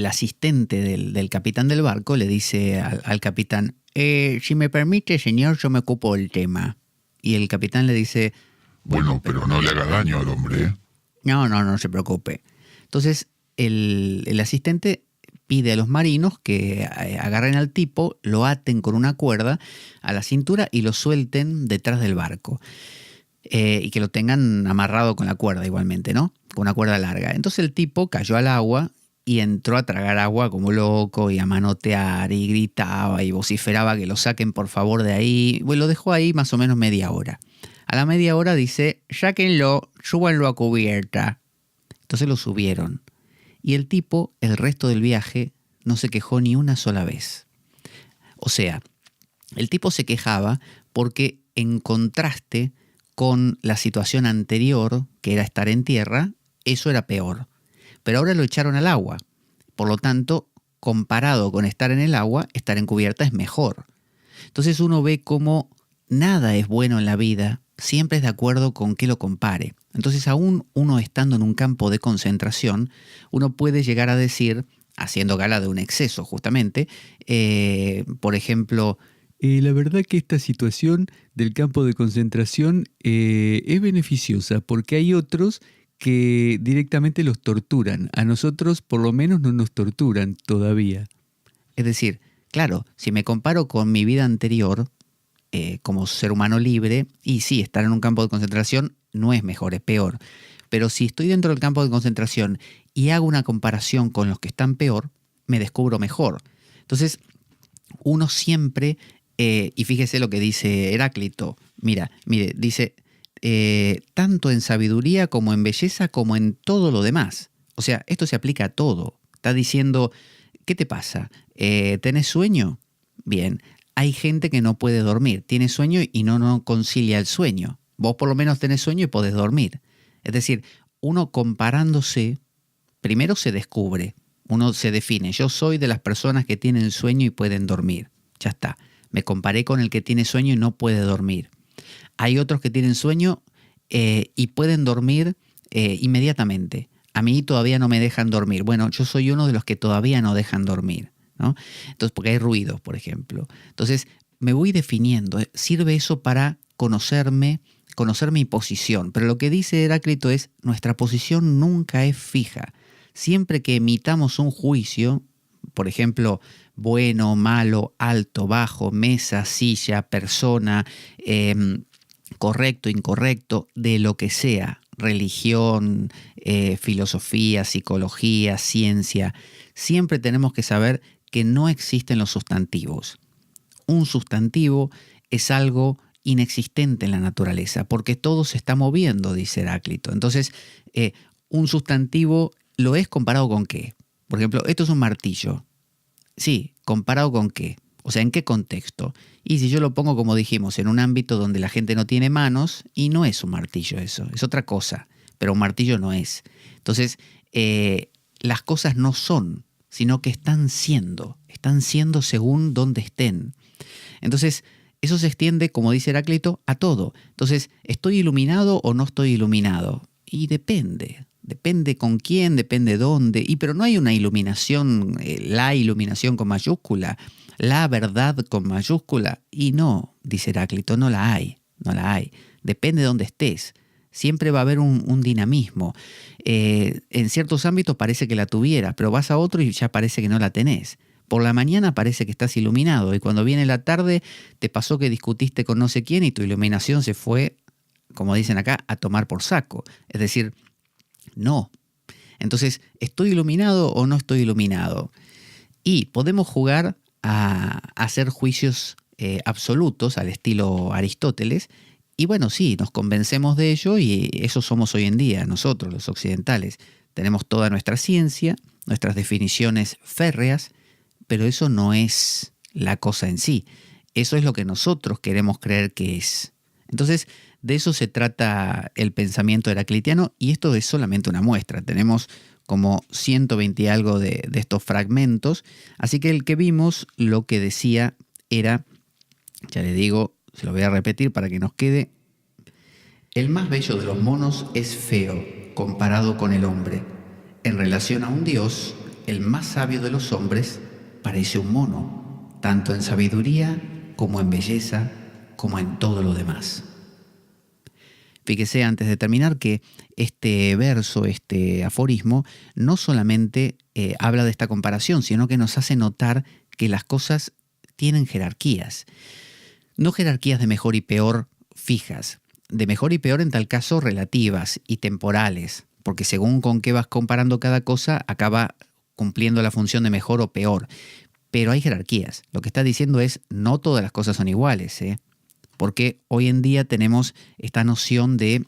asistente del capitán del barco le dice al capitán, si me permite, señor, yo me ocupo del tema. Y el capitán le dice, bueno, pero no le haga daño al hombre, ¿eh? No se preocupe. Entonces el asistente pide a los marinos que agarren al tipo, lo aten con una cuerda a la cintura y lo suelten detrás del barco. Y que lo tengan amarrado con la cuerda igualmente, ¿no? Con una cuerda larga. Entonces el tipo cayó al agua y entró a tragar agua como loco y a manotear y gritaba y vociferaba que lo saquen por favor de ahí. Bueno, lo dejó ahí más o menos media hora. A la media hora dice, sáquenlo, súbanlo a cubierta. Entonces lo subieron. Y el tipo, el resto del viaje, no se quejó ni una sola vez. O sea, el tipo se quejaba porque en contraste con la situación anterior, que era estar en tierra, eso era peor. Pero ahora lo echaron al agua. Por lo tanto, comparado con estar en el agua, estar en cubierta es mejor. Entonces uno ve cómo nada es bueno en la vida, siempre es de acuerdo con qué lo compare. Entonces, aún uno estando en un campo de concentración, uno puede llegar a decir, haciendo gala de un exceso justamente, por ejemplo, la verdad que esta situación del campo de concentración es beneficiosa porque hay otros que directamente los torturan. A nosotros por lo menos no nos torturan todavía. Es decir, claro, si me comparo con mi vida anterior, como ser humano libre, y sí, estar en un campo de concentración no es mejor, es peor. Pero si estoy dentro del campo de concentración y hago una comparación con los que están peor, me descubro mejor. Entonces, uno siempre, y fíjese lo que dice Heráclito, mire, dice, tanto en sabiduría como en belleza como en todo lo demás. O sea, esto se aplica a todo. Está diciendo, ¿qué te pasa? ¿Tenés sueño? Bien. Hay gente que no puede dormir, tiene sueño y no concilia el sueño. Vos por lo menos tenés sueño y podés dormir. Es decir, uno comparándose, primero se descubre, uno se define. Yo soy de las personas que tienen sueño y pueden dormir. Ya está. Me comparé con el que tiene sueño y no puede dormir. Hay otros que tienen sueño y pueden dormir inmediatamente. A mí todavía no me dejan dormir. Bueno, yo soy uno de los que todavía no dejan dormir, ¿no? Entonces, porque hay ruidos, por ejemplo. Entonces, me voy definiendo. Sirve eso para conocerme, conocer mi posición. Pero lo que dice Heráclito es, nuestra posición nunca es fija. Siempre que emitamos un juicio, por ejemplo, bueno, malo, alto, bajo, mesa, silla, persona, correcto, incorrecto, de lo que sea, religión, filosofía, psicología, ciencia, siempre tenemos que saber que no existen los sustantivos. Un sustantivo es algo inexistente en la naturaleza, porque todo se está moviendo, dice Heráclito. Entonces, un sustantivo lo es comparado con qué. Por ejemplo, esto es un martillo. Sí, ¿comparado con qué? O sea, ¿en qué contexto? Y si yo lo pongo, como dijimos, en un ámbito donde la gente no tiene manos, y no es un martillo eso, es otra cosa, pero un martillo no es. Entonces, las cosas no son, sino que están siendo según donde estén. Entonces, eso se extiende, como dice Heráclito, a todo. Entonces, ¿estoy iluminado o no estoy iluminado? Y depende con quién, depende dónde. Pero no hay una iluminación, la iluminación con mayúscula, la verdad con mayúscula. Y no, dice Heráclito, no la hay. Depende de dónde estés. Siempre va a haber un dinamismo. En ciertos ámbitos parece que la tuvieras, pero vas a otro y ya parece que no la tenés. Por la mañana parece que estás iluminado y cuando viene la tarde te pasó que discutiste con no sé quién y tu iluminación se fue, como dicen acá, a tomar por saco. Es decir, no. Entonces, ¿estoy iluminado o no estoy iluminado? Y podemos jugar a hacer juicios absolutos al estilo Aristóteles. Y bueno, sí, nos convencemos de ello y eso somos hoy en día, nosotros, los occidentales. Tenemos toda nuestra ciencia, nuestras definiciones férreas, pero eso no es la cosa en sí. Eso es lo que nosotros queremos creer que es. Entonces, de eso se trata el pensamiento heraclitiano y esto es solamente una muestra. Tenemos como 120 y algo de estos fragmentos. Así que el que vimos lo que decía era, ya le digo, se lo voy a repetir para que nos quede. El más bello de los monos es feo comparado con el hombre. En relación a un dios, el más sabio de los hombres parece un mono, tanto en sabiduría como en belleza, como en todo lo demás. Fíjese antes de terminar que este verso, este aforismo, no solamente habla de esta comparación, sino que nos hace notar que las cosas tienen jerarquías. No jerarquías de mejor y peor fijas, de mejor y peor en tal caso relativas y temporales, porque según con qué vas comparando cada cosa, acaba cumpliendo la función de mejor o peor. Pero hay jerarquías. Lo que está diciendo es, no todas las cosas son iguales, porque hoy en día tenemos esta noción de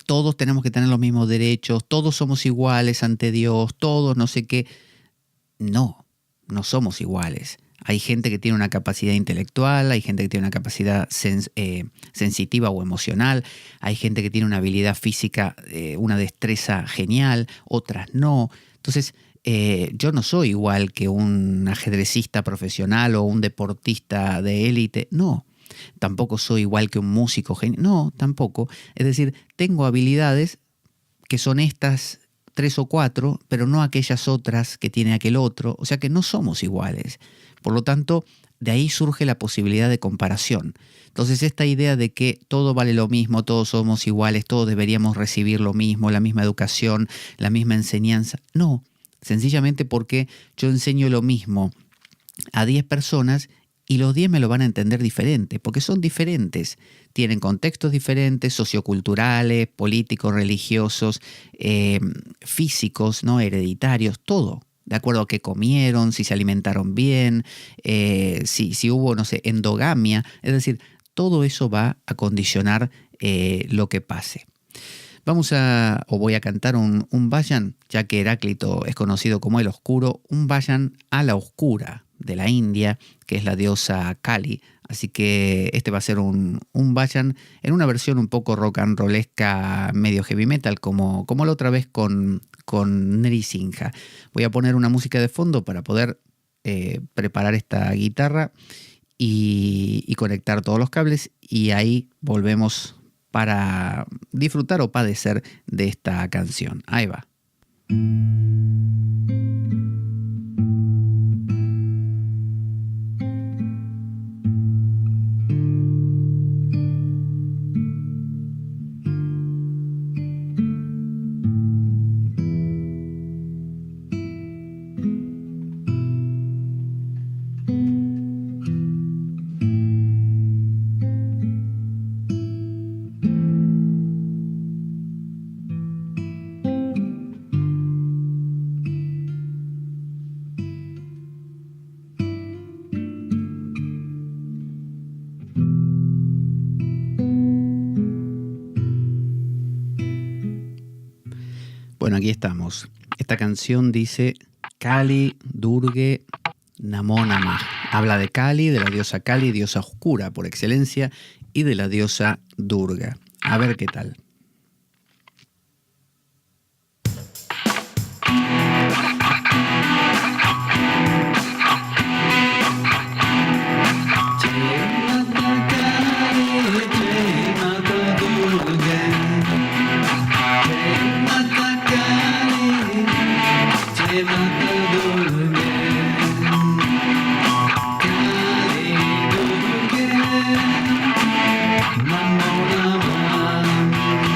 todos tenemos que tener los mismos derechos, todos somos iguales ante Dios, todos no sé qué. No somos iguales. Hay gente que tiene una capacidad intelectual, hay gente que tiene una capacidad sensitiva o emocional, hay gente que tiene una habilidad física, una destreza genial, otras no. Entonces, yo no soy igual que un ajedrecista profesional o un deportista de élite, no. Tampoco soy igual que un músico genial. No, tampoco. Es decir, tengo habilidades que son estas 3 o 4, pero no aquellas otras que tiene aquel otro. O sea que no somos iguales. Por lo tanto, de ahí surge la posibilidad de comparación. Entonces, esta idea de que todo vale lo mismo, todos somos iguales, todos deberíamos recibir lo mismo, la misma educación, la misma enseñanza. No, sencillamente porque yo enseño lo mismo a 10 personas y los 10 me lo van a entender diferente, porque son diferentes. Tienen contextos diferentes, socioculturales, políticos, religiosos, físicos, ¿no? Hereditarios, todo. De acuerdo a qué comieron, si se alimentaron bien, si hubo, no sé, endogamia. Es decir, todo eso va a condicionar lo que pase. Voy a cantar un vayan, ya que Heráclito es conocido como el oscuro, un vayan a la oscura de la India, que es la diosa Kali. Así que este va a ser un vayan en una versión un poco rock and rollesca, medio heavy metal, como la otra vez con Nrisimha. Voy a poner una música de fondo para poder preparar esta guitarra y conectar todos los cables, y ahí volvemos para disfrutar o padecer de esta canción. Ahí va. Bueno, aquí estamos. Esta canción dice Kali, Durge, Namo Namah. Habla de Kali, de la diosa Kali, diosa oscura por excelencia, y de la diosa Durga. A ver qué tal. Namo Namah.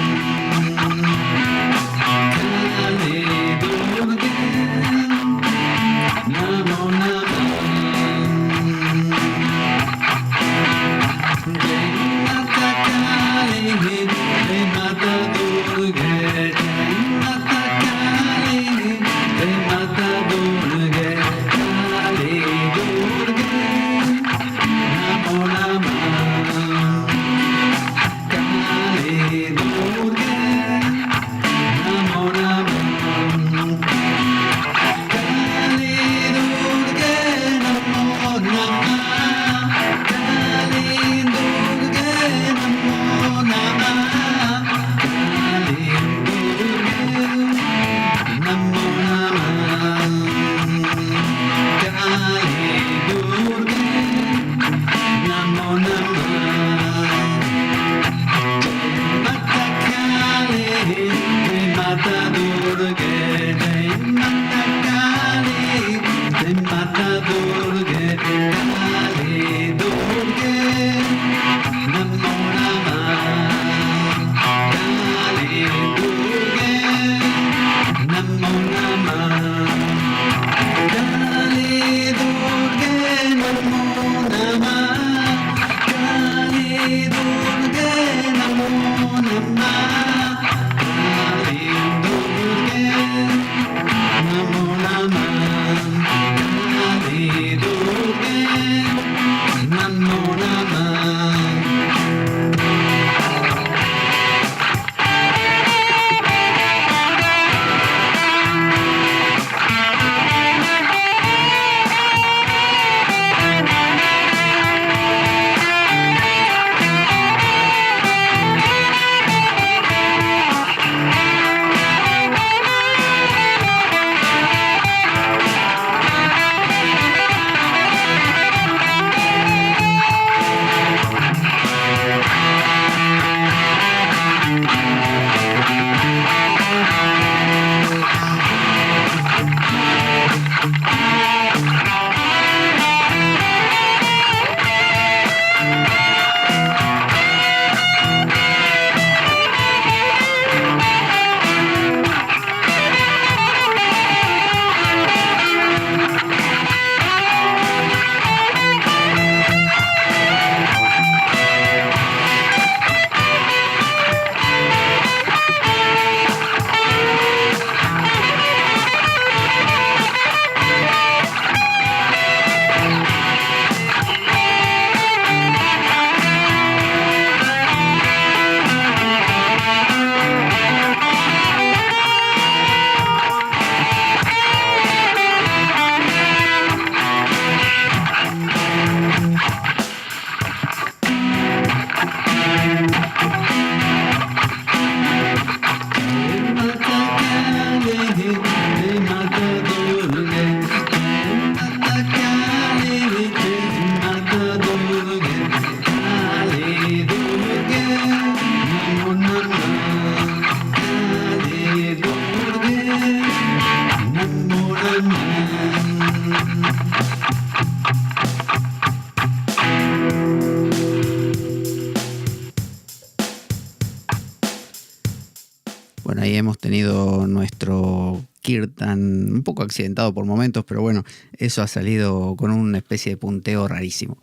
Bueno, ahí hemos tenido nuestro kirtan un poco accidentado por momentos, pero bueno, eso ha salido con una especie de punteo rarísimo.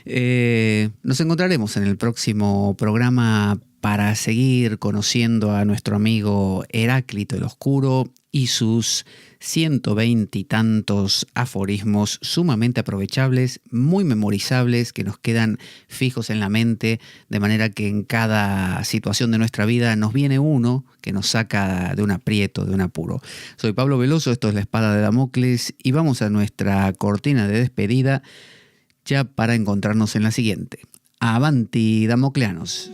Nos encontraremos en el próximo programa para seguir conociendo a nuestro amigo Heráclito el Oscuro y sus 120 y tantos aforismos sumamente aprovechables, muy memorizables, que nos quedan fijos en la mente, de manera que en cada situación de nuestra vida nos viene uno que nos saca de un aprieto, de un apuro. Soy Pablo Veloso, esto es La Espada de Damocles y vamos a nuestra cortina de despedida ya para encontrarnos en la siguiente. Avanti, damocleanos.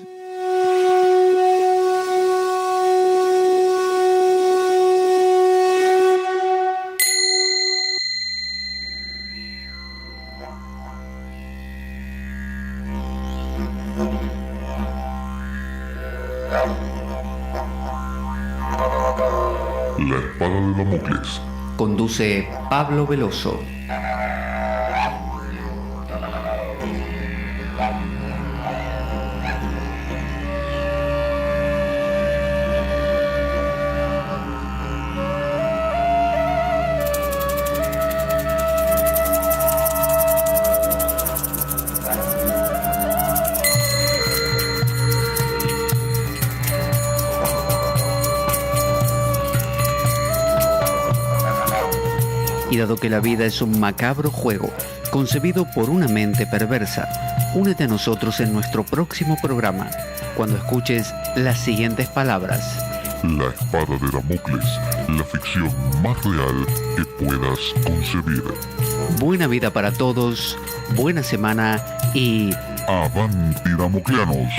La Espada de Damocles. Conduce Pablo Veloso. Y dado que la vida es un macabro juego concebido por una mente perversa, únete a nosotros en nuestro próximo programa, cuando escuches las siguientes palabras. La Espada de Damocles, la ficción más real que puedas concebir. Buena vida para todos, buena semana y... ¡Avanti, damocleanos!